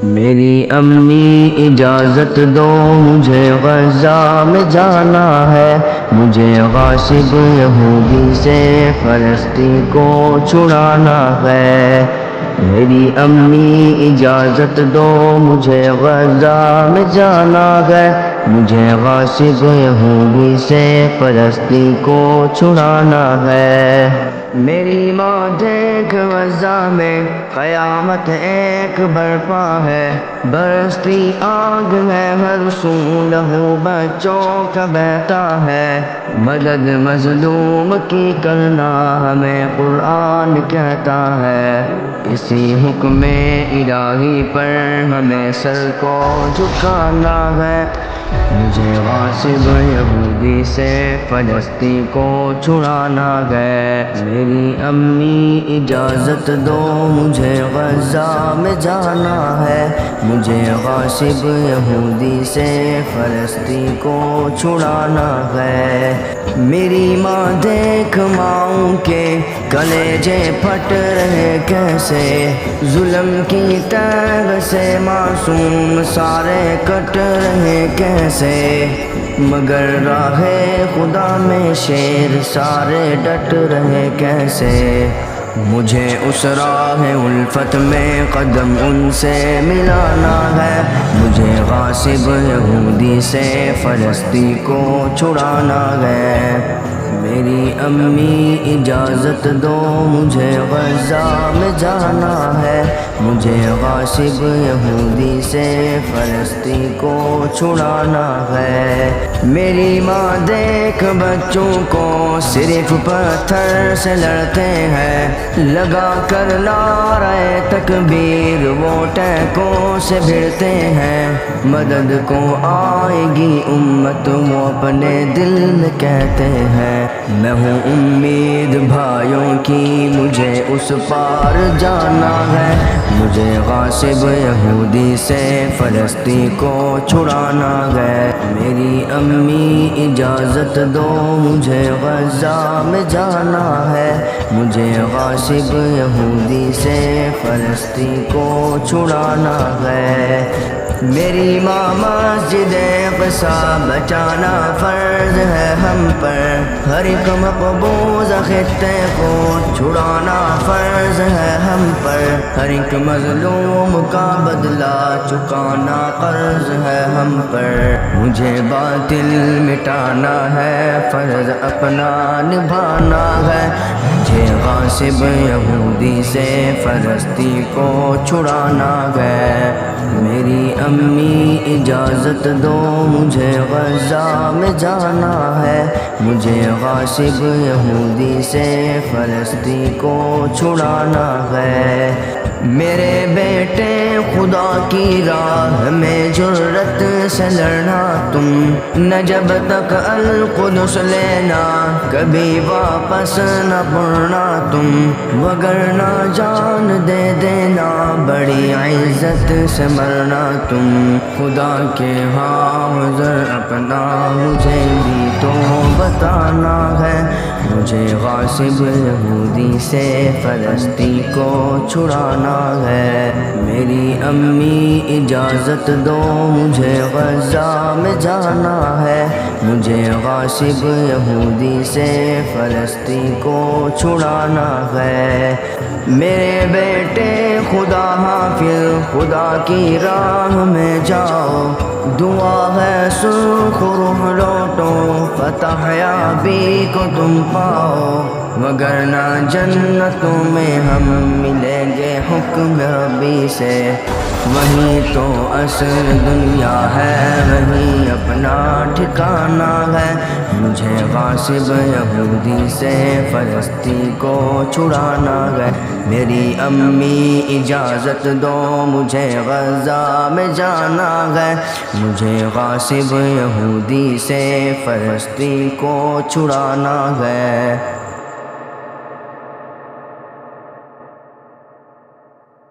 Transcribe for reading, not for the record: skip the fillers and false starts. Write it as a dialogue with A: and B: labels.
A: میری امی اجازت دو مجھے غزہ میں جانا ہے، مجھے غاصب یہودی سے فلسطین کو چھڑانا ہے۔ میری امی اجازت دو مجھے غزہ میں جانا ہے، مجھے غاصب یہودی سے فلسطین کو چھڑانا ہے۔ میری ماں دیکھ غزہ میں قیامت ایک برپا ہے، برستی آگ ہے ہر سو، لہو بچوں کا بہتا ہے۔ مدد مظلوم کی کرنا ہمیں قرآن کہتا ہے، اسی حکم الہی پر ہمیں سر کو جھکانا ہے۔ مجھے غاصب یہودی سے فلسطین کو چھڑانا ہے۔ میری امی اجازت دو مجھے غزہ میں جانا ہے، مجھے غاصب یہودی سے فلسطین کو چھڑانا ہے۔ میری ماں دیکھ ماؤں کے کلیجے پھٹ رہے کیسے، ظلم کی تیغ سے معصوم سارے کٹ رہے کیسے، مگر راہ خدا میں شیر سارے ڈٹ رہے کیسے۔ مجھے اس راہ الفت میں قدم ان سے ملانا ہے، مجھے غاصب یہودی سے فلسطین کو چھڑانا ہے۔ میری امی اجازت دو مجھے غزہ میں جانا ہے، مجھے غاصب یہودی سے فلسطین کو چھڑانا ہے۔ میری ماں دیکھ بچوں کو صرف پتھر سے لڑتے ہیں، لگا کر نعرہ تکبیر وہ ٹینکوں سے بھڑتے ہیں۔ مدد کو آئے گی امت وہ اپنے دل میں کہتے ہیں، میں ہوں امید بھائیوں کی مجھے اس پار جانا ہے، مجھے غاصب یہودی سے فلسطین کو چھڑانا ہے۔ میری امی اجازت دو مجھے غزہ میں جانا ہے، مجھے غاصب یہودی سے فلسطین کو چھڑانا ہے۔ میری ماں مسجد اقصی بچانا فرض ہے ہم پر، ہر ایک مقبوض خطے کو چھڑانا فرض ہے ہم پر، ہر ایک مظلوم کا بدلہ چکانا قرض ہے ہم پر۔ مجھے باطل مٹانا ہے، فرض اپنا نبھانا ہے، مجھے غاصب یہودی سے فلسطین کو چھڑانا ہے۔ میری امی اجازت دو مجھے غزہ میں جانا ہے، مجھے غاصب یہودی سے فلسطین کو چھڑانا ہے۔ میرے بیٹے خدا کی راہ میں جرأت سے لڑنا تم، نہ جب تک القدس لینا کبھی واپس نہ مڑنا تم، وگرنہ جان دے دینا بڑی عزت سے مرنا تم۔ خدا کے حاضر اپنا مجھے بھی تو بتانا ہے، مجھے غاصب یہودی سے فلسطین کو چھڑانا ہے۔ میری امی اجازت دو مجھے غزہ میں جانا ہے، مجھے غاصب یہودی سے فلسطین کو چھڑانا ہے۔ میرے بیٹے خدا حافظ خدا کی راہ میں جاؤ، دعا ہے سرخ روح لوٹو فتح یابی کو تم پاؤ، وگرنہ جنتوں میں ہم ملیں گے حکم ربی سے، وہی تو اصل دنیا ہے وہی اپنا ٹھکانہ ہے، مجھے غاصب یہودی سے فلسطین کو چھڑانا ہے۔ میری امی اجازت دو مجھے غزہ میں جانا ہے، مجھے غاصب یہودی سے فلسطین کو چھڑانا ہے۔